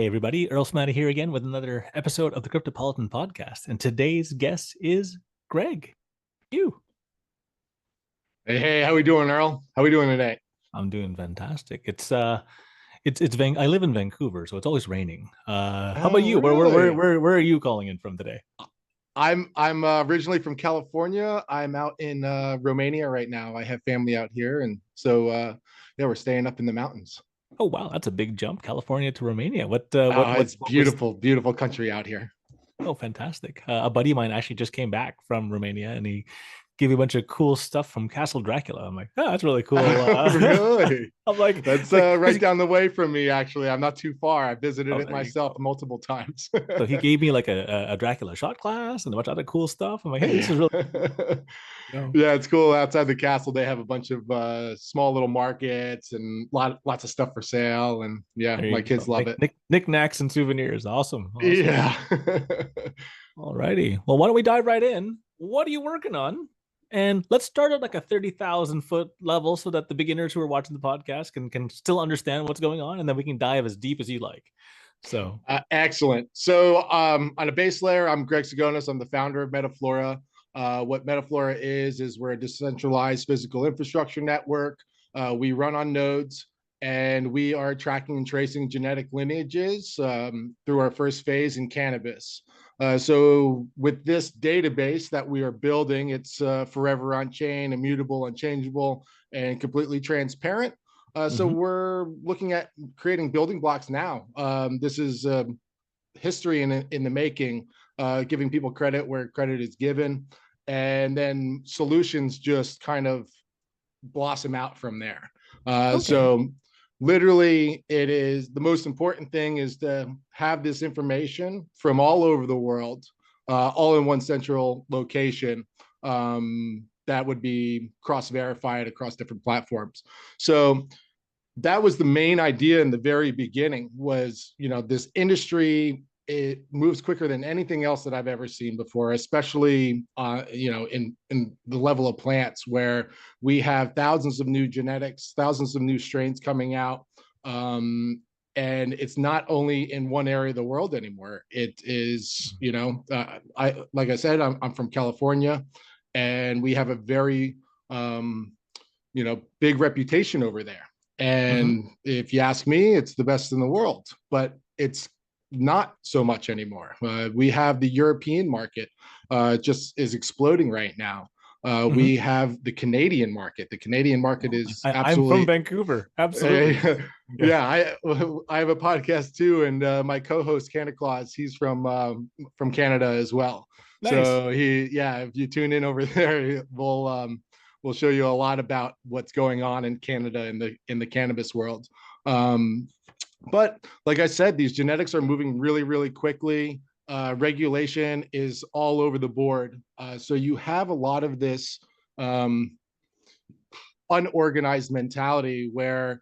Hey everybody, Earl Smatty here again with another episode of the Cryptopolitan podcast. And today's guest is Greg. You. Hey, how we doing, Earl? How we doing today? I'm doing fantastic. It's I live in Vancouver, so it's always raining. How about Oh, you? really? Where are you calling in from today? I'm originally from California. I'm out in Romania right now. I have family out here, and so yeah, we're staying up in the mountains. Oh wow, that's a big jump, California to Romania. It's What was beautiful, beautiful country out here. Oh, fantastic. A buddy of mine actually just came back from Romania and he gave me a bunch of cool stuff from Castle Dracula. I'm like, oh, that's really cool. Really? I'm That's like, right down the way from me, actually. I'm not too far. I visited oh, it there you myself go. multiple times. So he gave me like a Dracula shot class and a bunch of other cool stuff. I'm like, hey, this Yeah. is really cool. Yeah, it's cool. Outside the castle, they have a bunch of small little markets and lots of stuff for sale. And yeah, There my you kids go. love it. Knickknacks and souvenirs. Awesome. Awesome. Yeah. All righty. Well, why don't we dive right in? What are you working on? And let's start at like a 30,000 foot level so that the beginners who are watching the podcast can still understand what's going on. And then we can dive as deep as you like. So, Excellent. So, on a base layer, I'm Greg Tsigounis. I'm the founder of MetaFlora. What MetaFlora is we're a decentralized physical infrastructure network. We run on nodes, and we are tracking and tracing genetic lineages through our first phase in cannabis. So, with this database that we are building, it's forever on chain, immutable, unchangeable, and completely transparent. So mhm. we're looking at creating building blocks now. This is history in the making, giving people credit where credit is given, and then solutions just kind of blossom out from there. Okay. So literally, it is the most important thing is to have this information from all over the world, all in one central location. That would be cross verified across different platforms. So that was the main idea in the very beginning was, this industry, it moves quicker than anything else that I've ever seen before, especially in the level of plants where we have thousands of new genetics, thousands of new strains coming out. And it's not only in one area of the world anymore. It is, I like I said, I'm from California, and we have a very big reputation over there. Mhm. And if you ask me, it's the best in the world, but it's not so much anymore. We have the European market, just is exploding right now. Mhm. We have the Canadian market. The Canadian market is I'm from absolutely, Vancouver. Absolutely. Yeah. yeah. I have a podcast too, and my co-host Canada Claus, he's from Canada as well. Nice. So yeah, if you tune in over there, we'll show you a lot about what's going on in Canada in the cannabis world. Um, but like I said, these genetics are moving really, really quickly. Regulation is all over the board. So you have a lot of this um, unorganized mentality where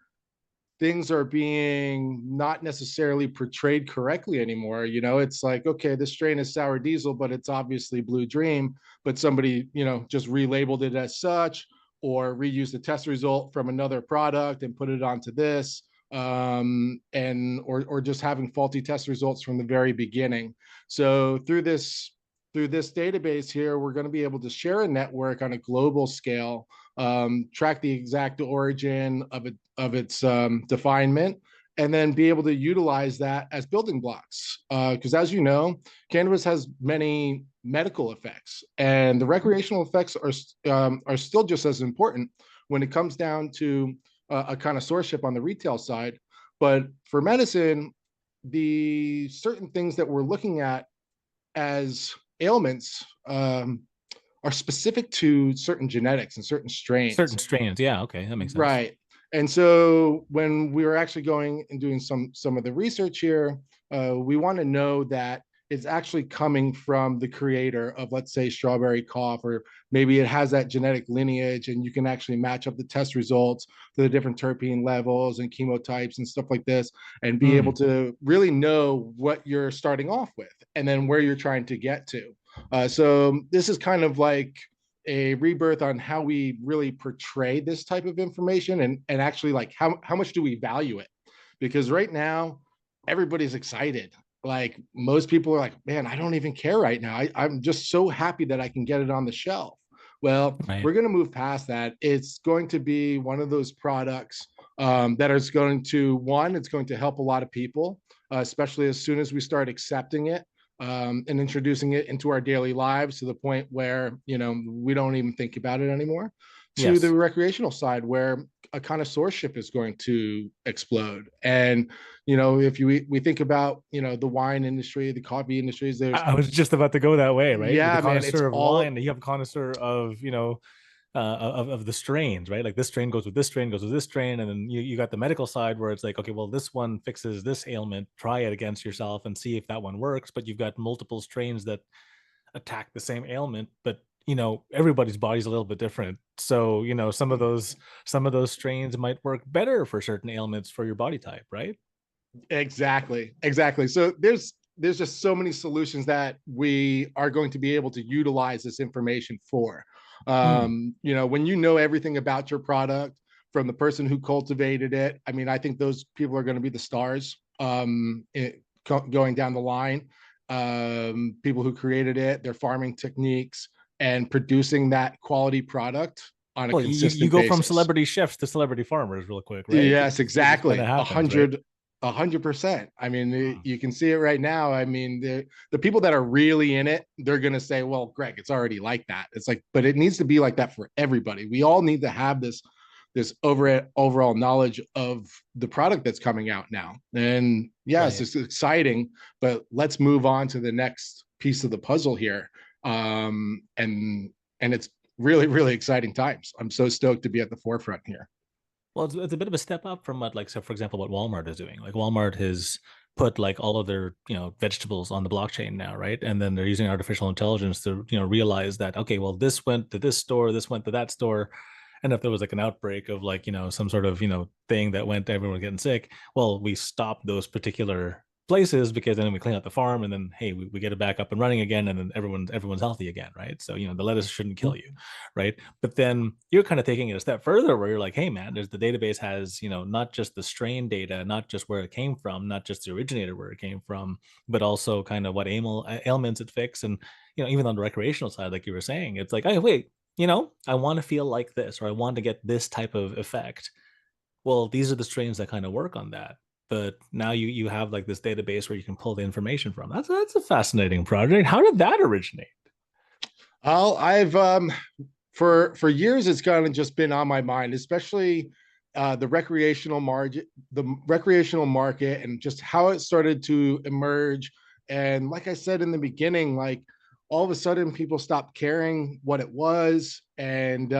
things are being not necessarily portrayed correctly anymore. It's like, okay, this strain is sour diesel, but it's obviously blue dream, but somebody, just relabeled it as such, or reused the test result from another product and put it onto this, or just having faulty test results from the very beginning. So through this database here, we're going to be able to share a network on a global scale, track the exact origin of its definement, and then be able to utilize that as building blocks. Because as you know, cannabis has many medical effects, and the recreational effects are still just as important when it comes down to a connoisseurship on the retail side. But for medicine, the certain things that we're looking at as ailments are specific to certain genetics and certain strains. Certain strains. Yeah. Okay. That makes sense. Right. And so when we were actually going and doing some of the research here, we want to know that it's actually coming from the creator of, let's say, strawberry cough, or maybe it has that genetic lineage, and you can actually match up the test results to the different terpene levels and chemotypes and stuff like this, and be able Mm. to really know what you're starting off with and then where you're trying to get to. So this is kind of like a rebirth on how we really portray this type of information, and actually, like, how much do we value it? Because right now, everybody's excited. Like most people are like, man, I don't even care right now. I'm just so happy that I can get it on the shelf. Well, Right. we're going to move past that. It's going to be one of those products that is going to, one, it's going to help a lot of people, especially as soon as we start accepting it and introducing it into our daily lives to the point where, we don't even think about it anymore, to the Yes. recreational side where a connoisseurship is going to explode. And, if we think about, the wine industry, the coffee industries, there's, I was just about to go that way, right? With the yeah, man, it's connoisseur of all wine, you have a connoisseur of, of the strains, right? Like this strain goes with this strain, goes with this strain, and then you got the medical side where it's like, okay, well, this one fixes this ailment. Try it against yourself and see if that one works. But you've got multiple strains that attack the same ailment, but everybody's body's a little bit different. So some of those strains might work better for certain ailments for your body type, right? exactly. So there's just so many solutions that we are going to be able to utilize this information for. Mm, When you know everything about your product from the person who cultivated it, I mean, I think those people are going to be the stars going down the line. People who created it, their farming techniques, and producing that quality product on a well, you consistent go from basis. celebrity chefs to celebrity farmers real quick, right? Yes, It just kind of exactly. happens, right? 100%. I mean, Mm. you can see it right now. I mean, the people that are really in it, they're going to say, well, Greg, it's already like that. It's like, but it needs to be like that for everybody. We all need to have this overall knowledge of the product that's coming out now. And yes, Right. it's exciting, but let's move on to the next piece of the puzzle here. And it's really, really exciting times. I'm so stoked to be at the forefront here. Well, it's a bit of a step up from what, like, so for example, what Walmart is doing. Like Walmart has put like all of their, vegetables on the blockchain now, right? And then they're using artificial intelligence to, realize that, okay, well, this went to this store, this went to that store. And if there was like an outbreak of like, some sort of, thing that went to everyone getting sick, well, we stop those particular places because then we clean out the farm and then hey, we get it back up and running again and then everyone's healthy again, right? So the lettuce shouldn't kill you, right? But then you're kind of taking it a step further where you're like, hey man, there's the database has, not just the strain data, not just where it came from, not just the originator where it came from, but also kind of what ailments it fixed. And even on the recreational side, like you were saying, it's like, oh wait, I want to feel like this or I want to get this type of effect. Well, these are the strains that kind of work on that. But now you have like this database where you can pull the information from. That's a fascinating project. How did that originate? I've for years it's kind of just been on my mind, especially the recreational market, and just how it started to emerge. And like I said in the beginning, like all of a sudden people stopped caring what it was, and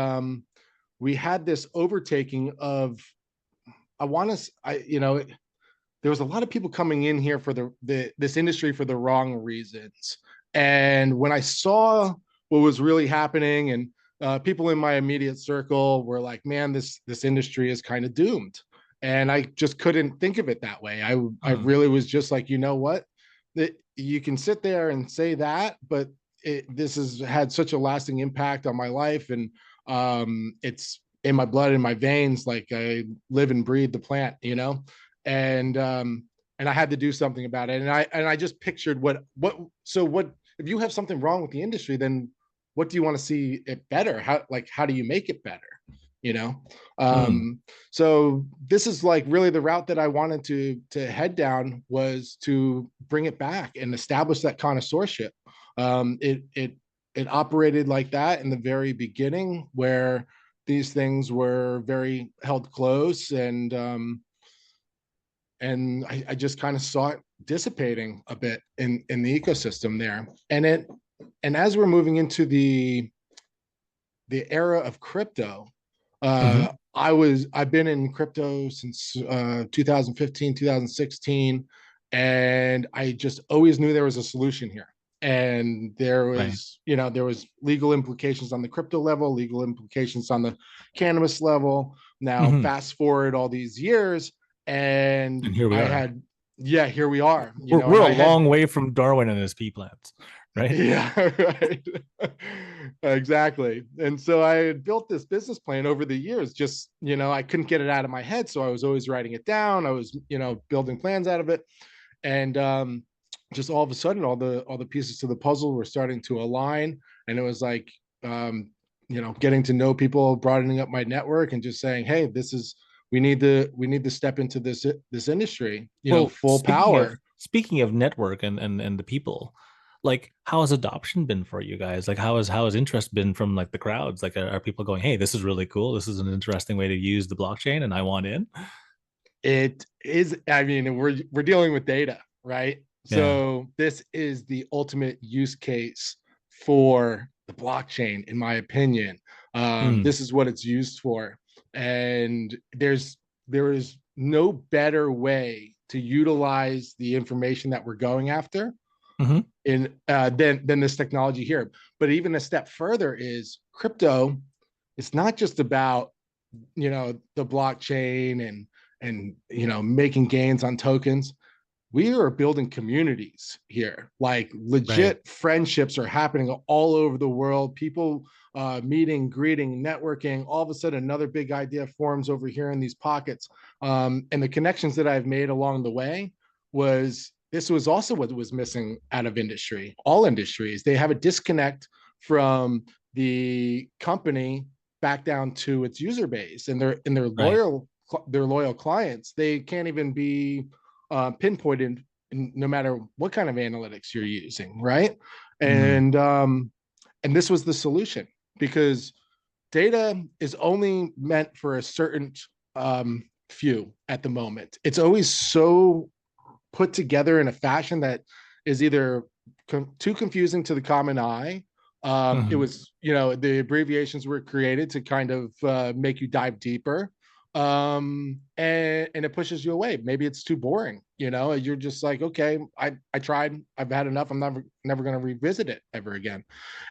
we had this overtaking of I want to I there was a lot of people coming in here for this industry for the wrong reasons. And when I saw what was really happening, and people in my immediate circle were like, "Man, this industry is kind of doomed," and I just couldn't think of it that way. I Hmm. really was just like, you know what, that you can sit there and say that, but this has had such a lasting impact on my life, and it's in my blood, in my veins. Like I live and breathe the plant, and and I had to do something about it. And I just pictured what if you have something wrong with the industry, then what do you want to see it better? How do you make it better? You know? Hmm. So this is like really the route that I wanted to head down, was to bring it back and establish that connoisseurship. It operated like that in the very beginning, where these things were very held close, and I just kind of saw it dissipating a bit in the ecosystem there. And as we're moving into the era of crypto, Hmm. I've been in crypto since 2015, 2016, and I just always knew there was a solution here. And Right. there was legal implications on the crypto level, legal implications on the cannabis level. Now, Hmm. fast forward all these years, and And here we I are. had, yeah, here we are, We're and a I had, long way from Darwin and his pea plants, right? yeah, right. Exactly. And so I had built this business plan over the years. Just, I couldn't get it out of my head. So I was always writing it down. I was, building plans out of it. and just all of a sudden, all the pieces to the puzzle were starting to align, and it was like, getting to know people, broadening up my network, and just saying, hey, this is we need to step into this industry, Well, full power. speaking of network and the people, like how has adoption been for you guys? Like how has interest been from like the crowds? Like are people going, hey, this is really cool. This is an interesting way to use the blockchain, and I want in. It is, I mean, we're dealing with data, right? Yeah. So this is the ultimate use case for the blockchain, in my opinion. Mm. This is what it's used for, and there is no better way to utilize the information that we're going after Hmm. in than this technology here. But even a step further is crypto. It's not just about the blockchain and making gains on tokens. We are building communities here, like Right. legit friendships are happening all over the world. People meeting, greeting, networking. All of a sudden another big idea forms over here in these pockets, and the connections that I've made along the way was this was also what was missing out of industry. All industries, they have a disconnect from the company back down to its user base, and their Right. loyal clients. They can't even be pinpointed, no matter what kind of analytics you're using, right? Mm. And this was the solution, because data is only meant for a certain few at the moment. It's always so put together in a fashion that is either too confusing to the common eye. It Hmm. was, the abbreviations were created to kind of make you dive deeper, and it pushes you away. Maybe it's too boring. You're just like, okay, I tried, I've had enough. I'm never going to revisit it ever again.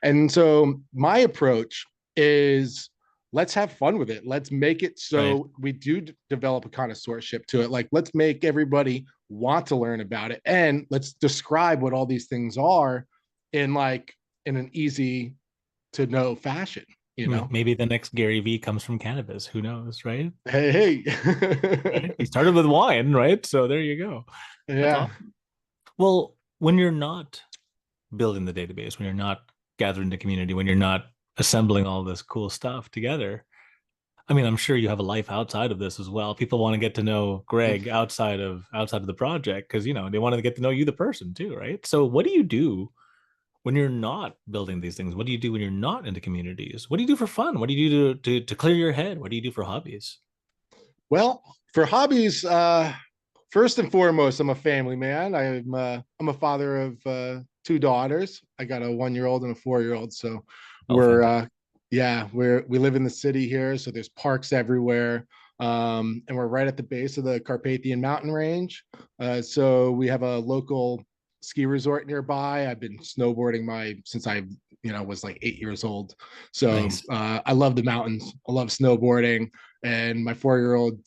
And so my approach is, let's have fun with it. Let's make it Right. so we do develop a connoisseurship to it. Like, let's make everybody want to learn about it, and let's describe what all these things are in an easy to know fashion. Maybe the next Gary V comes from cannabis. Who knows, right? Hey, Right. hey. He started with wine, right? So there you go. That's Yeah. awesome. Well, when you're not building the database, when you're not gathering the community, when you're not assembling all this cool stuff together, I mean, I'm sure you have a life outside of this as well. People want to get to know Greg outside of the project because they want to get to know you, the person, too, right? So, what do you do when you're not building these things? What do you do when you're not into communities? What do you do for fun? What do you do to clear your head? What do you do for hobbies? Well, for hobbies, first and foremost, I'm a family man. I'm a father of two daughters. I got a 1 year old and a 4 year old. So Oh, we're fantastic. yeah, we live in the city here, so there's parks everywhere. And we're right at the base of the Carpathian mountain range. So we have a local ski resort nearby. I've been snowboarding my since I was like 8 years old. So Nice. I love the mountains. I love snowboarding. And my 4 year old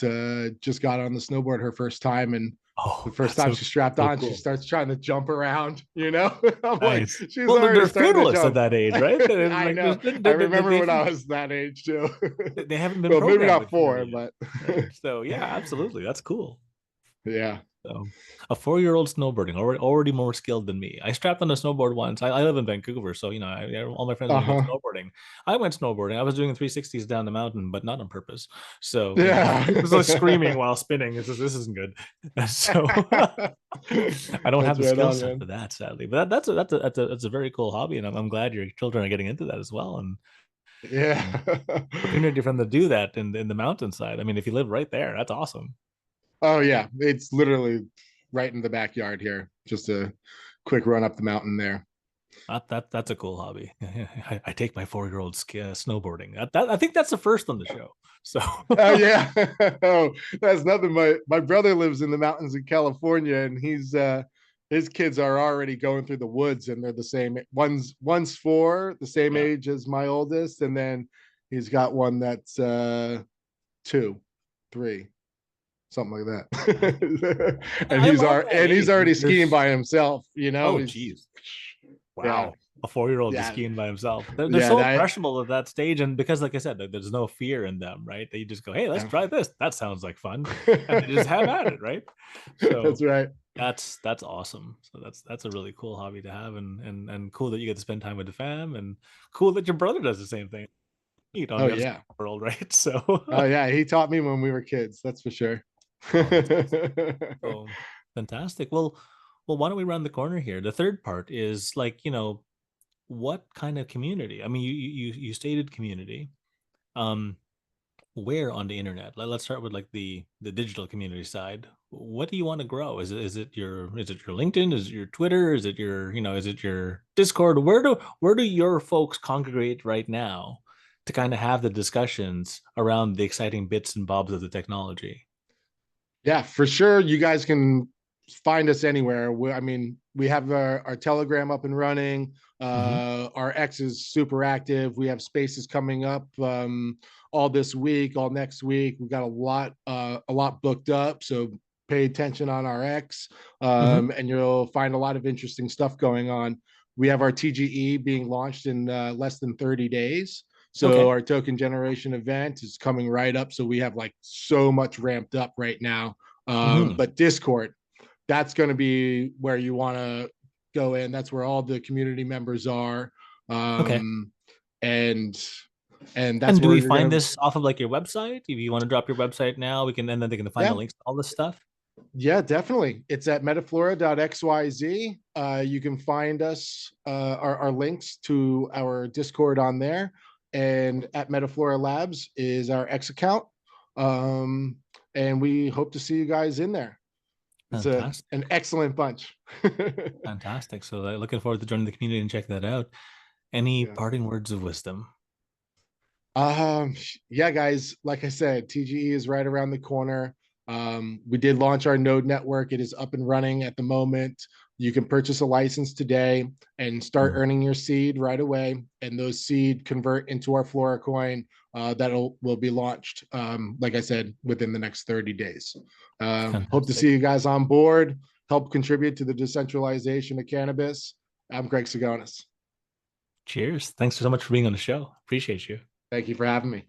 just got on the snowboard her first time, and the Oh, first that's time so she strapped so on, she cool. starts trying to jump around. I'm like, Nice. she's Well, already they're starting to fearless at jump. that age, right? They're I like know. I they remember when I haven't was that age too. they haven't been Well, maybe programmed not with fear four, yet, but right? So yeah, absolutely, that's cool. yeah. So, a 4-year-old snowboarding, already more skilled than me. I strapped on a snowboard once. I live in Vancouver, so all my friends Uh want to go huh. snowboarding. I went snowboarding. I was doing 360s down the mountain, but not on purpose. So Yeah. I was like screaming while spinning. This isn't good. So I don't have That's the right skill on, set man. for that, sadly. But that's a very cool hobby, and I'm glad your children are getting into that as well. Yeah. And opportunity for them to do that in the mountainside. I mean, if you live right there, that's awesome. Oh yeah, it's literally right in the backyard here. Just a quick run up the mountain there. That's a cool hobby. I take my 4-year-old snowboarding. I think that's the first on the show. So Oh yeah. Oh, that's nothing. My brother lives in the mountains in California, and his kids are already going through the woods, and they're the same. One's four, the same yeah, age as my oldest, and then he's got one that's two, three, something like nice. that. and I he's love our that and he's age. already skiing by himself. Oh, He's geez, yeah. wow. a 4-year-old just Yeah, skiing by himself. They're yeah, so that impressionable at that stage, and because, like I said, there's no fear in them, right? They just go, "Hey, let's yeah. try this. That sounds like fun," and they just have at it, right? That's So right. that's awesome. So that's a really cool hobby to have, and cool that you get to spend time with the fam, and cool that your brother does the same thing. Eat on Oh the other side yeah. of the world, right? So, Oh yeah. He taught me when we were kids. That's for sure. oh, that's awesome. So fantastic. Well, why don't we round the corner here? The third part is like, what kind of community? I mean, you stated community. Um, where on the internet? Let's start with like the digital community side. What do you want to grow? Is it your LinkedIn? Is it your Twitter? Is it your Discord? Where do your folks congregate right now to kind of have the discussions around the exciting bits and bobs of the technology? Yeah, for sure. You guys can find us anywhere. I mean, we have our Telegram up and running. Hmm. Our X is super active. We have spaces coming up all this week, all next week. We've got a lot booked up. So pay attention on our X, Hmm. and you'll find a lot of interesting stuff going on. We have our TGE being launched in less than 30 days. So Okay. our token generation event is coming right up. So we have like so much ramped up right now. Hmm. But Discord, that's going to be where you want to go in. That's where all the community members are. Okay. Um, and and that's And do where we you're find gonna, this off of like your website? If you want to drop your website now, we can, and then they can find the yeah, links to all this stuff. yeah, definitely. It's at metaflora.xyz. You can find us, our links to our Discord on there. And at Metaflora Labs is our X account. Um, and we hope to see you guys in there. It's an Fantastic. excellent bunch. Fantastic. So looking forward to joining the community and check that out. Any Yeah. parting words of wisdom? Um, yeah, guys, like I said, TGE is right around the corner. We did launch our node network. It is up and running at the moment. You can purchase a license today and start Mm, earning your seed right away. And those seed convert into our Flora coin will be launched, like I said, within the next 30 days. Hope to see fantastic. you guys on board, help contribute to the decentralization of cannabis. I'm Greg Tsigounis. Cheers. Thanks so much for being on the show. Appreciate you. Thank you for having me.